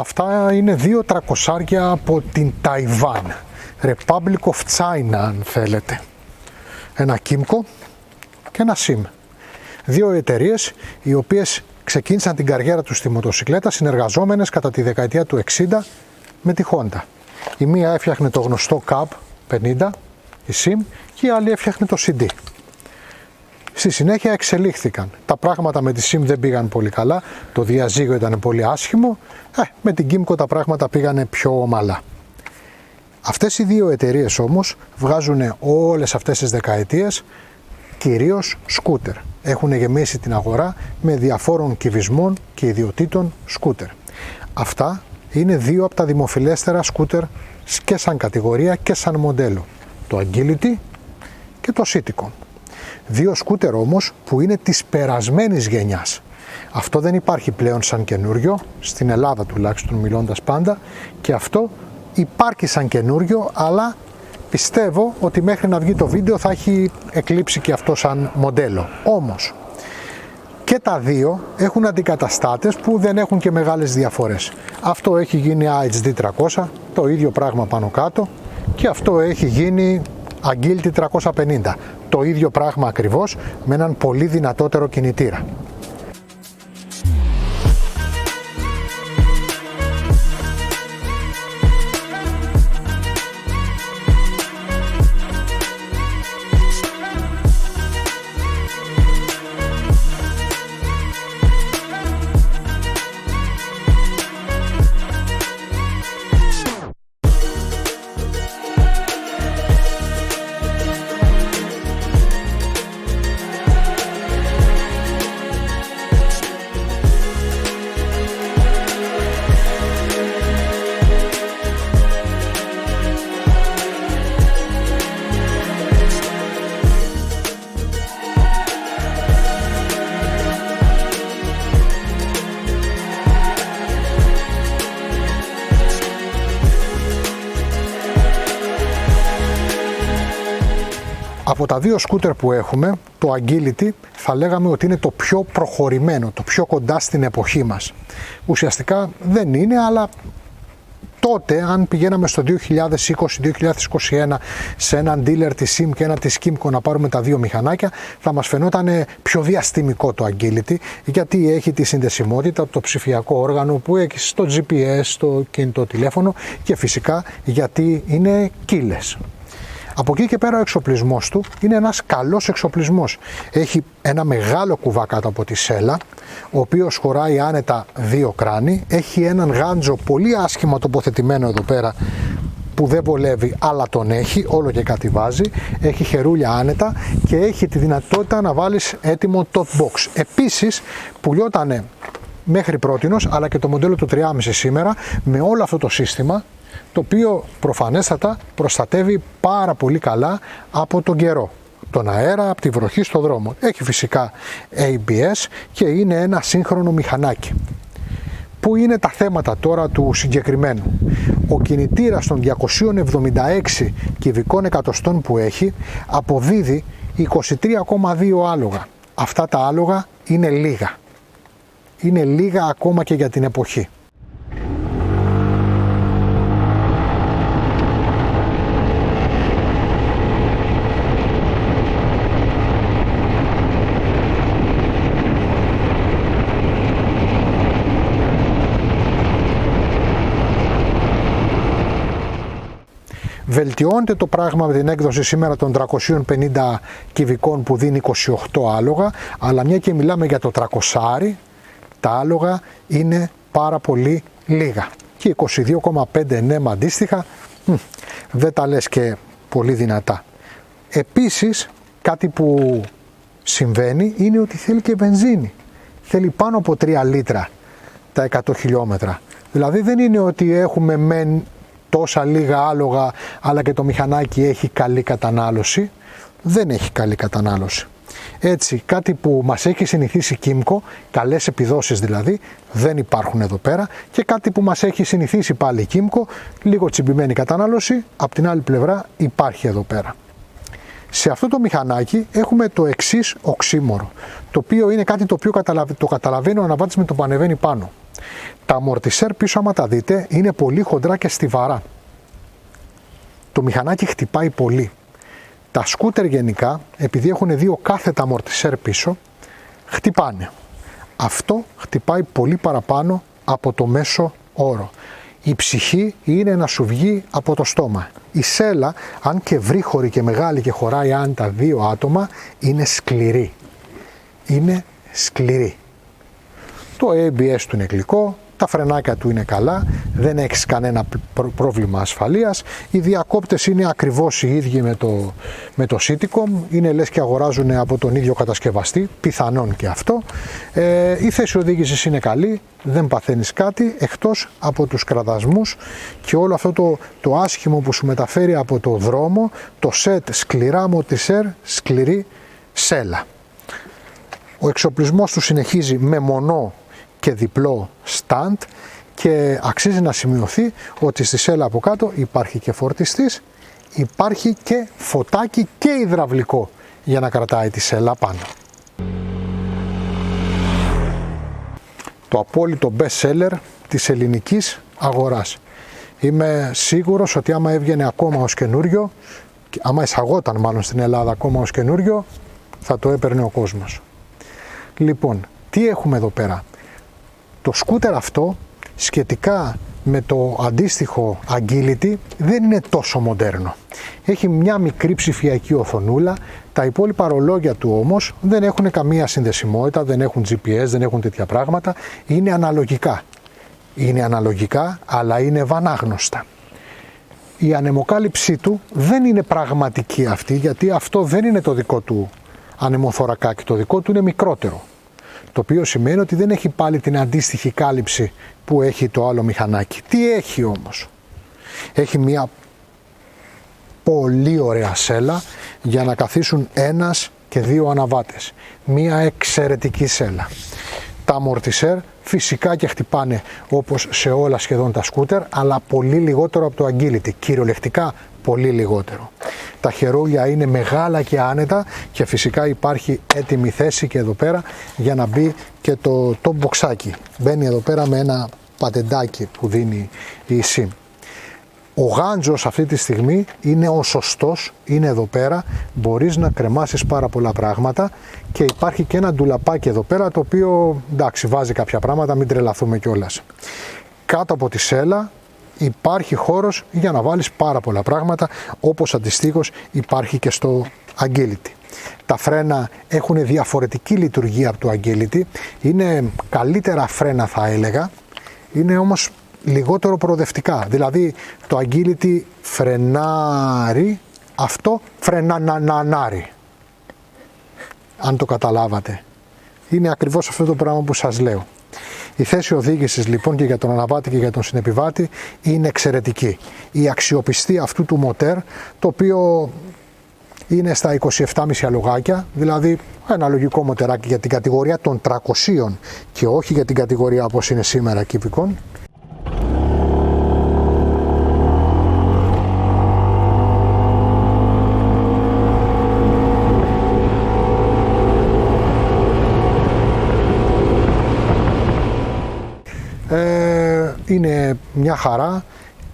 Αυτά είναι δύο τρακοσάρια από την Ταϊβάν, Republic of China αν θέλετε. Ένα Kymco και ένα SIM. Δύο εταιρείες οι οποίες ξεκίνησαν την καριέρα τους στη μοτοσυκλέτα συνεργαζόμενες κατά τη δεκαετία του 60 με τη Honda. Η μία έφτιαχνε το γνωστό Cab 50, η SIM, και η άλλη έφτιαχνε το CD. Στη συνέχεια εξελίχθηκαν. Τα πράγματα με τη SIM δεν πήγαν πολύ καλά, το διαζύγιο ήταν πολύ άσχημο, με την Kymco τα πράγματα πήγανε πιο ομαλά. Αυτές οι δύο εταιρείες όμως βγάζουν όλες αυτές τις δεκαετίες κυρίως σκούτερ. Έχουν γεμίσει την αγορά με διαφόρων κυβισμών και ιδιοτήτων σκούτερ. Αυτά είναι δύο από τα δημοφιλέστερα σκούτερ και σαν κατηγορία και σαν μοντέλο. Το Agility και το Citicon. Δύο σκούτερ όμως που είναι της περασμένης γενιάς. Αυτό δεν υπάρχει πλέον σαν καινούριο, στην Ελλάδα τουλάχιστον μιλώντας πάντα, και αυτό υπάρχει σαν καινούριο, αλλά πιστεύω ότι μέχρι να βγει το βίντεο θα έχει εκλείψει και αυτό σαν μοντέλο. Όμως και τα δύο έχουν αντικαταστάτες που δεν έχουν και μεγάλες διαφορές. Αυτό έχει γίνει AHD 300, το ίδιο πράγμα πάνω κάτω, και αυτό έχει γίνει Agility 350, το ίδιο πράγμα ακριβώς με έναν πολύ δυνατότερο κινητήρα. Από τα δύο σκούτερ που έχουμε, το Agility θα λέγαμε ότι είναι το πιο προχωρημένο, το πιο κοντά στην εποχή μας. Ουσιαστικά δεν είναι, αλλά τότε αν πηγαίναμε στο 2020-2021 σε έναν dealer της SIM και ένα της Kymco να πάρουμε τα δύο μηχανάκια, θα μας φαινόταν πιο διαστημικό το Agility, γιατί έχει τη συνδεσιμότητα, το ψηφιακό όργανο που έχει στο GPS, στο κινητό τηλέφωνο, και φυσικά γιατί είναι κύλες. Από εκεί και πέρα ο εξοπλισμός του είναι ένας καλός εξοπλισμός. Έχει ένα μεγάλο κουβά κάτω από τη σέλα, ο οποίος χωράει άνετα δύο κράνη. Έχει έναν γάντζο πολύ άσχημα τοποθετημένο εδώ πέρα που δεν βολεύει, αλλά τον έχει, όλο και κάτι βάζει. Έχει χερούλια άνετα και έχει τη δυνατότητα να βάλεις έτοιμο top box. Επίσης πουλιότανε μέχρι πρότινος, αλλά και το μοντέλο του 3,5 σήμερα, με όλο αυτό το σύστημα, το οποίο προφανέστατα προστατεύει πάρα πολύ καλά από τον καιρό, τον αέρα, από τη βροχή στο δρόμο. Έχει φυσικά ABS και είναι ένα σύγχρονο μηχανάκι. Πού είναι τα θέματα τώρα του συγκεκριμένου? Ο κινητήρας των 276 κυβικών εκατοστών που έχει αποδίδει 23,2 άλογα. Αυτά τα άλογα είναι λίγα. Είναι λίγα ακόμα και για την εποχή. Βελτιώνεται το πράγμα με την έκδοση σήμερα των 350 κυβικών που δίνει 28 άλογα, αλλά μια και μιλάμε για το 300, τα άλογα είναι πάρα πολύ λίγα. Και 22,5 νέμα αντίστοιχα, δεν τα λες και πολύ δυνατά. Επίσης, κάτι που συμβαίνει είναι ότι θέλει και βενζίνη. Θέλει πάνω από 3 λίτρα τα 100 χιλιόμετρα. Δηλαδή δεν είναι ότι έχουμε μεν τόσα λίγα άλογα, αλλά και το μηχανάκι έχει καλή κατανάλωση. Δεν έχει καλή κατανάλωση. Έτσι, κάτι που μας έχει συνηθίσει Kymco, καλές επιδόσεις δηλαδή, δεν υπάρχουν εδώ πέρα, και κάτι που μας έχει συνηθίσει πάλι Kymco, λίγο τσιμπημένη κατανάλωση, από την άλλη πλευρά υπάρχει εδώ πέρα. Σε αυτό το μηχανάκι έχουμε το εξής οξύμορο, το οποίο είναι κάτι το οποίο το καταλαβαίνει ο αναβάτης με το που ανεβαίνει πάνω. Τα αμορτισέρ πίσω, άμα τα δείτε, είναι πολύ χοντρά και στιβαρά. Το μηχανάκι χτυπάει πολύ. Τα σκούτερ γενικά, επειδή έχουν δύο κάθετα αμορτισέρ πίσω, χτυπάνε. Αυτό χτυπάει πολύ παραπάνω από το μέσο όρο. Η ψυχή είναι να σου βγει από το στόμα. Η σέλα, αν και βρύχωρη και μεγάλη και χωράει αν τα δύο άτομα, είναι σκληρή. Είναι σκληρή. Το ABS του είναι γλυκό, τα φρενάκια του είναι καλά, δεν έχεις κανένα πρόβλημα ασφαλείας. Οι διακόπτες είναι ακριβώς οι ίδιοι με το Citicom, είναι λες και αγοράζουν από τον ίδιο κατασκευαστή, πιθανόν και αυτό. Η θέση οδήγησης είναι καλή, δεν παθαίνεις κάτι εκτός από τους κραδασμούς και όλο αυτό το άσχημο που σου μεταφέρει από το δρόμο, το σετ σκληρά αμορτισέρ, σκληρή σέλα. Ο εξοπλισμός του συνεχίζει με μονό και διπλό stand και αξίζει να σημειωθεί ότι στη σέλα από κάτω υπάρχει και φορτιστής, υπάρχει και φωτάκι και υδραυλικό για να κρατάει τη σέλα πάνω. Το απόλυτο best seller της ελληνικής αγοράς. Είμαι σίγουρος ότι άμα έβγαινε ακόμα ως καινούριο, άμα εισαγόταν μάλλον στην Ελλάδα ακόμα ως καινούριο, θα το έπαιρνε ο κόσμος. Λοιπόν, τι έχουμε εδώ πέρα? Το σκούτερ αυτό σχετικά με το αντίστοιχο Agility δεν είναι τόσο μοντέρνο. Έχει μια μικρή ψηφιακή οθονούλα, τα υπόλοιπα ρολόγια του όμως δεν έχουν καμία συνδεσιμότητα, δεν έχουν GPS, δεν έχουν τέτοια πράγματα, είναι αναλογικά. Είναι αναλογικά, αλλά είναι βανάγνωστα. Η ανεμοκάλυψή του δεν είναι πραγματική αυτή, γιατί αυτό δεν είναι το δικό του ανεμοθωρακάκι, το δικό του είναι μικρότερο. Το οποίο σημαίνει ότι δεν έχει πάλι την αντίστοιχη κάλυψη που έχει το άλλο μηχανάκι. Τι έχει όμως? Έχει μια πολύ ωραία σέλα για να καθίσουν ένας και δύο αναβάτες. Μια εξαιρετική σέλα. Τα αμορτισέρ φυσικά και χτυπάνε όπως σε όλα σχεδόν τα σκούτερ, αλλά πολύ λιγότερο από το Agility, κυριολεκτικά πολύ λιγότερο. Τα χερούλια είναι μεγάλα και άνετα και φυσικά υπάρχει έτοιμη θέση και εδώ πέρα για να μπει και το μποξάκι. Μπαίνει εδώ πέρα με ένα πατεντάκι που δίνει η SIM. Ο γάντζος αυτή τη στιγμή είναι ο σωστός, είναι εδώ πέρα, μπορείς να κρεμάσεις πάρα πολλά πράγματα και υπάρχει και ένα ντουλαπάκι εδώ πέρα το οποίο εντάξει βάζει κάποια πράγματα, μην τρελαθούμε κιόλας. Κάτω από τη σέλα υπάρχει χώρος για να βάλεις πάρα πολλά πράγματα, όπως αντιστοίχως υπάρχει και στο Agility. Τα φρένα έχουν διαφορετική λειτουργία από το Agility, είναι καλύτερα φρένα θα έλεγα, είναι όμως λιγότερο προοδευτικά. Δηλαδή το Agility φρενάρει, αυτό φρενανανάρει. Αν το καταλάβατε. Είναι ακριβώς αυτό το πράγμα που σας λέω. Η θέση οδήγησης λοιπόν και για τον αναβάτη και για τον συνεπιβάτη είναι εξαιρετική. Η αξιοπιστία αυτού του μοτέρ, το οποίο είναι στα 27,5 αλογάκια, δηλαδή ένα λογικό μοτεράκι για την κατηγορία των 300 και όχι για την κατηγορία όπως είναι σήμερα κυβικών. Είναι μια χαρά,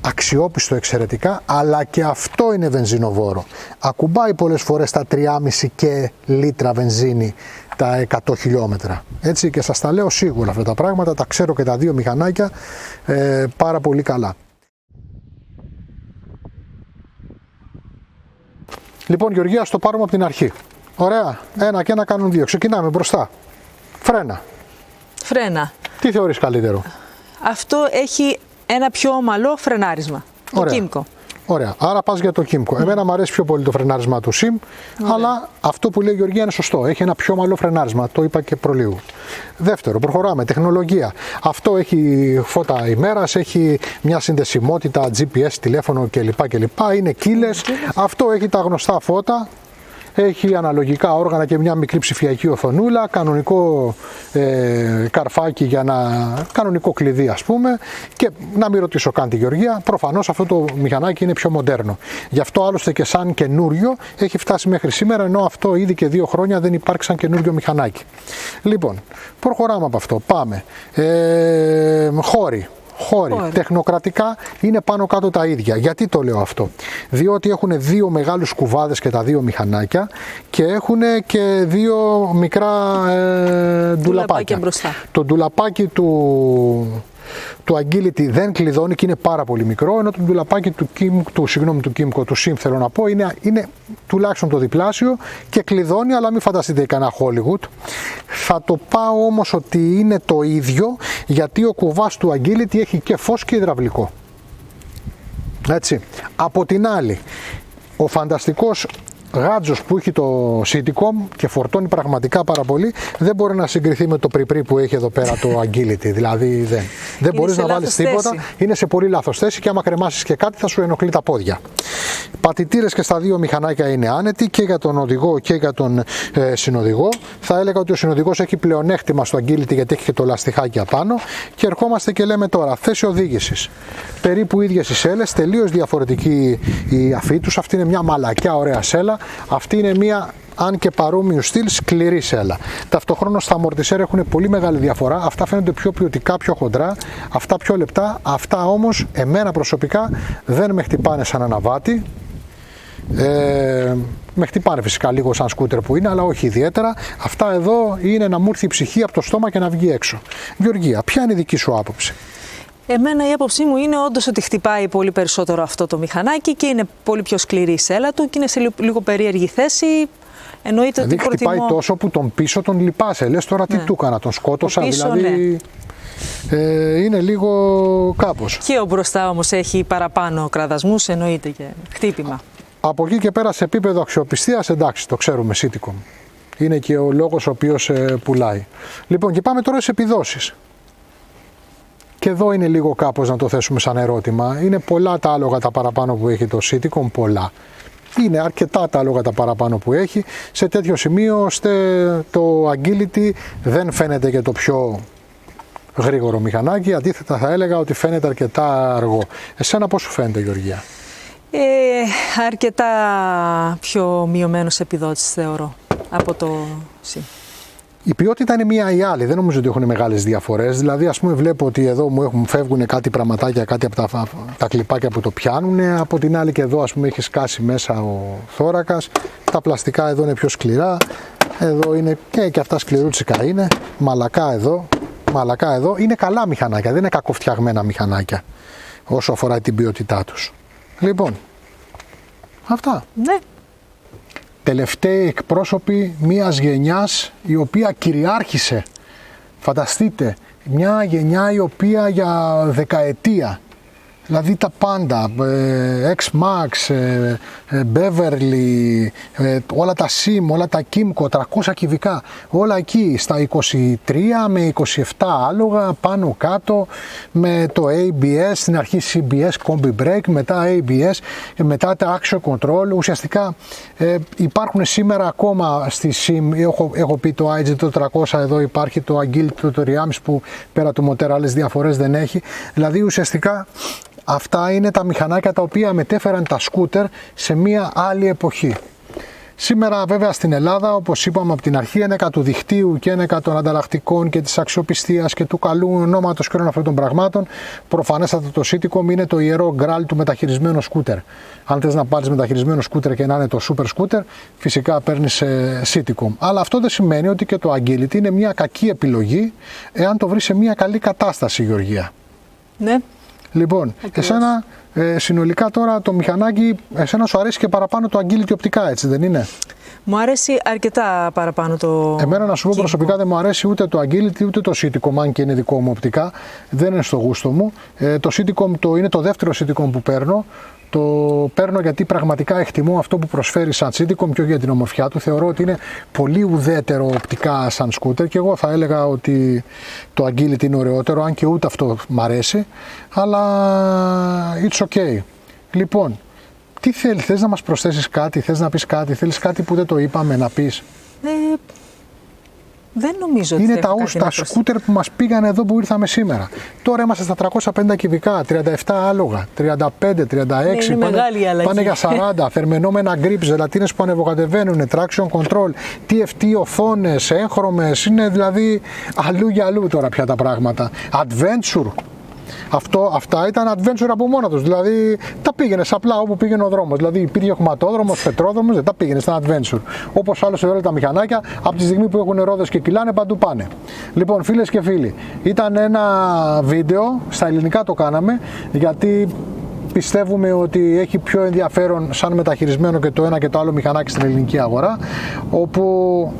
αξιόπιστο εξαιρετικά, αλλά και αυτό είναι βενζινοβόρο. Ακουμπάει πολλές φορές τα 3,5 και λίτρα βενζίνη τα 100 χιλιόμετρα. Έτσι, και σας τα λέω σίγουρα αυτά τα πράγματα, τα ξέρω και τα δύο μηχανάκια πάρα πολύ καλά. Λοιπόν Γεωργία, ας το πάρουμε από την αρχή. Ωραία, ένα και ένα κάνουν δύο. Ξεκινάμε μπροστά. Φρένα. Φρένα. Τι θεωρείς καλύτερο? Αυτό έχει ένα πιο ομαλό φρενάρισμα. Το Kymco. Ωραία. Άρα πας για το Kymco. Εμένα μου αρέσει πιο πολύ το φρενάρισμα του SIM, αλλά αυτό που λέει η Γεωργία είναι σωστό. Έχει ένα πιο ομαλό φρενάρισμα. Το είπα και προλίγου. Δεύτερο, προχωράμε. Τεχνολογία. Αυτό έχει φώτα ημέρας, έχει μια συνδεσιμότητα, GPS, τηλέφωνο κλπ. Είναι κύλες. Αυτό έχει τα γνωστά φώτα. Έχει αναλογικά όργανα και μια μικρή ψηφιακή οθονούλα, κανονικό καρφάκι για κανονικό κλειδί ας πούμε, και να μην ρωτήσω καν τη Γεωργία, προφανώς αυτό το μηχανάκι είναι πιο μοντέρνο. Γι' αυτό άλλωστε και σαν καινούριο έχει φτάσει μέχρι σήμερα, ενώ αυτό ήδη και 2 χρόνια δεν υπάρχει σαν καινούριο μηχανάκι. Λοιπόν, προχωράμε από αυτό, πάμε. Χώροι. Τεχνοκρατικά είναι πάνω κάτω τα ίδια. Γιατί το λέω αυτό? Διότι έχουν δύο μεγάλους κουβάδες και τα δύο μηχανάκια και έχουν και δύο μικρά ντουλαπάκια. Το ντουλαπάκι του Agility δεν κλειδώνει και είναι πάρα πολύ μικρό, ενώ το ντουλαπάκι του SIM θέλω να πω, είναι τουλάχιστον το διπλάσιο και κλειδώνει, αλλά μην φανταστείτε κανένα Hollywood. Θα το πάω όμως ότι είναι το ίδιο, γιατί ο κουβάς του Agility έχει και φως και υδραυλικό. Έτσι. Από την άλλη, ο φανταστικός γάτζος που έχει το Citycom και φορτώνει πραγματικά πάρα πολύ, δεν μπορεί να συγκριθεί με το Pripri που έχει εδώ πέρα το Agility. Δηλαδή δεν μπορείς να βάλεις τίποτα, είναι σε πολύ λάθος θέση και άμα κρεμάσεις και κάτι θα σου ενοχλεί τα πόδια. Πατητήρες και στα δύο μηχανάκια είναι άνετοι και για τον οδηγό και για τον συνοδηγό. Θα έλεγα ότι ο συνοδηγός έχει πλεονέκτημα στο Agility γιατί έχει και το λαστιχάκι απάνω. Και ερχόμαστε και λέμε τώρα θέση οδήγησης. Περίπου ίδιες οι σέλες, τελείως διαφορετική η αφή τους. Αυτή είναι μια μαλακιά ωραία σέλα. Αυτή είναι μια, αν και παρόμοιου στυλ, σκληρή σέλα. Ταυτοχρόνως στα αμορτισέρ έχουν πολύ μεγάλη διαφορά. Αυτά φαίνονται πιο ποιοτικά, πιο χοντρά. Αυτά πιο λεπτά. Αυτά όμως εμένα προσωπικά δεν με χτυπάνε σαν αναβάτη. Με χτυπάνε φυσικά λίγο σαν σκούτερ που είναι, αλλά όχι ιδιαίτερα. Αυτά εδώ είναι να μου έρθει η ψυχή από το στόμα και να βγει έξω. Γεωργία, ποια είναι η δική σου άποψη? Εμένα η άποψή μου είναι όντως ότι χτυπάει πολύ περισσότερο αυτό το μηχανάκι και είναι πολύ πιο σκληρή η σέλα του και είναι σε λίγο περίεργη θέση. Εννοείται δηλαδή ότι χτυπάει τόσο που τον πίσω τον λυπάσαι. Λες τώρα τι του έκανα, τον σκότωσα, πίσω, δηλαδή είναι λίγο κάπως. Και ο μπροστά όμως έχει παραπάνω κραδασμούς, εννοείται και χτύπημα. Από εκεί και πέρα σε επίπεδο αξιοπιστίας, εντάξει, το ξέρουμε, Citycom. Είναι και ο λόγος ο οποίος πουλάει. Λοιπόν, και πάμε τώρα σε επιδόσεις. Και εδώ είναι λίγο κάπως να το θέσουμε σαν ερώτημα. Είναι πολλά τα άλογα τα παραπάνω που έχει το Citycom, πολλά. Είναι αρκετά τα άλογα τα παραπάνω που έχει, σε τέτοιο σημείο ώστε το Agility δεν φαίνεται και το πιο γρήγορο μηχανάκι. Αντίθετα θα έλεγα ότι φαίνεται αρκετά αργό. Εσένα πώς σου φαίνεται, Γεωργία? Αρκετά πιο μειωμένος επιδότης θεωρώ από το SIM. Η ποιότητα είναι μία ή άλλη, δεν νομίζω ότι έχουν μεγάλες διαφορές. Δηλαδή, ας πούμε, βλέπω ότι εδώ μου φεύγουν κάτι πραγματάκια, κάτι από τα κλιπάκια που το πιάνουν. Από την άλλη, και εδώ, ας πούμε, έχει σκάσει μέσα ο θώρακας. Τα πλαστικά εδώ είναι πιο σκληρά. Εδώ είναι και αυτά σκληρούτσικα είναι. Μαλακά εδώ. Είναι καλά μηχανάκια, δεν είναι κακοφτιαγμένα μηχανάκια όσο αφορά την ποιότητά τους. Λοιπόν, αυτά. Ναι. Τελευταίοι εκπρόσωποι μιας γενιάς η οποία κυριάρχησε. Φανταστείτε, μια γενιά η οποία για δεκαετία, δηλαδή τα πάντα, X-Max, Beverly, όλα τα SIM, όλα τα Kimco, 300 κυβικά, όλα εκεί στα 23 με 27 άλογα πάνω κάτω, με το ABS, στην αρχή CBS, Combi Brake, μετά ABS, μετά τα Action Control. Ουσιαστικά υπάρχουν σήμερα ακόμα στη SIM, έχω πει το IG το 300, εδώ υπάρχει το Agility το Riams που πέρα του μοτέρα άλλες διαφορές δεν έχει. Δηλαδή ουσιαστικά αυτά είναι τα μηχανάκια τα οποία μετέφεραν τα σκούτερ σε μία άλλη εποχή. Σήμερα βέβαια στην Ελλάδα, όπως είπαμε από την αρχή, ένεκα του δικτύου και ένεκα των ανταλλακτικών και της αξιοπιστίας και του καλού ονόματος και όλων αυτών των πραγμάτων, προφανέστατα το Citycom είναι το ιερό γκράλ του μεταχειρισμένου σκούτερ. Αν θες να πάρεις μεταχειρισμένο σκούτερ και να είναι το super scooter, φυσικά παίρνεις Citycom. Αλλά αυτό δεν σημαίνει ότι και το Agility είναι μια κακή επιλογή εάν το βρεις σε μια καλή κατάσταση, Γεωργία. Ναι. Λοιπόν, εσένα συνολικά τώρα το μηχανάκι, εσένα σου αρέσει και παραπάνω το Agility οπτικά, έτσι δεν είναι? Μου αρέσει αρκετά παραπάνω το Εμένα να σου πω προσωπικά δεν μου αρέσει ούτε το Agility ούτε το Citycom, αν και είναι δικό μου οπτικά, δεν είναι στο γούστο μου. Το Citycom είναι το δεύτερο Citycom που παίρνω. Το παίρνω γιατί πραγματικά εκτιμώ αυτό που προσφέρει σαν Citycom και όχι για την ομορφιά του. Θεωρώ ότι είναι πολύ ουδέτερο οπτικά σαν σκούτερ και εγώ θα έλεγα ότι το Agility είναι ωραιότερο, αν και ούτε αυτό μ' αρέσει, αλλά it's okay. Λοιπόν, τι θες να μας προσθέσεις κάτι, θες να πεις κάτι, θέλεις κάτι που δεν το είπαμε να πεις? Δεν νομίζω ότι είναι τα σκούτερ που μας πήγαν εδώ που ήρθαμε σήμερα. Τώρα είμαστε στα 350 κυβικά, 37 άλογα, 35, 36, πάνε για 40, θερμενόμενα grips, ζελατίνες που ανεβοκατεβαίνουν, traction control, TFT οθόνες, έγχρωμες, είναι δηλαδή αλλού για αλλού τώρα πια τα πράγματα. Adventure, Αυτά ήταν adventure από μόνα τους. Δηλαδή τα πήγαινες απλά όπου πήγαινε ο δρόμος. Δηλαδή υπήρχε χωματόδρομος, πετρόδρομος, δεν τα πήγαινες, ήταν adventure. Όπως άλλως εδώ τα μηχανάκια, από τη στιγμή που έχουν ρόδες και κυλάνε, παντού πάνε. Λοιπόν, φίλες και φίλοι, ήταν ένα βίντεο, στα ελληνικά το κάναμε, γιατί πιστεύουμε ότι έχει πιο ενδιαφέρον σαν μεταχειρισμένο και το ένα και το άλλο μηχανάκι στην ελληνική αγορά, όπου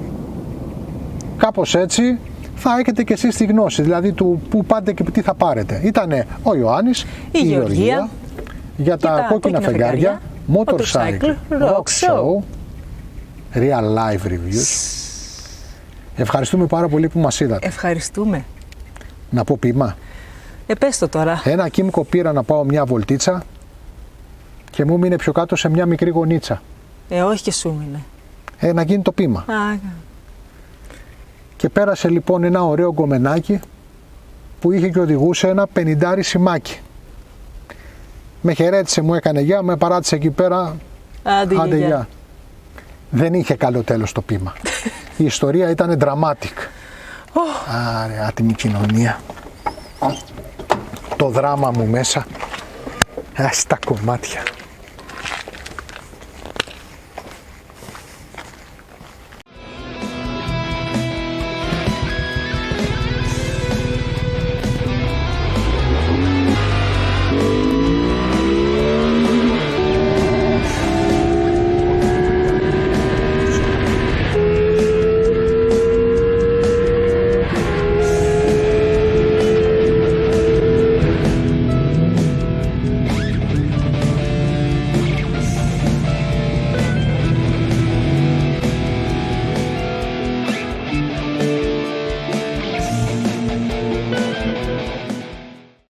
κάπως έτσι θα έχετε και εσείς τη γνώση, δηλαδή του που πάτε και τι θα πάρετε. Ήτανε ο Ιωάννης, η Γεωργία, για τα κόκκινα φεγγάρια, Motorcycle Rock Show, Real Life Reviews. Ευχαριστούμε πάρα πολύ που μας είδατε. Ευχαριστούμε. Να πω ποίημα. Πες το τώρα. Ένα Κίμκο πήρα να πάω μια βολτίτσα και μου μείνε πιο κάτω σε μια μικρή γωνίτσα. Όχι και σου μείνε. Να γίνει το ποίημα. Και πέρασε λοιπόν ένα ωραίο γκομενάκι που είχε και οδηγούσε ένα 50 σημάκι. Με χαιρέτησε, μου έκανε γεια, με παράτησε εκεί πέρα. Άντε γεια. Δεν είχε καλό τέλος το ποίημα. Η ιστορία ήταν dramatic. Άρε, άτιμη κοινωνία. Το δράμα μου μέσα. Στα κομμάτια.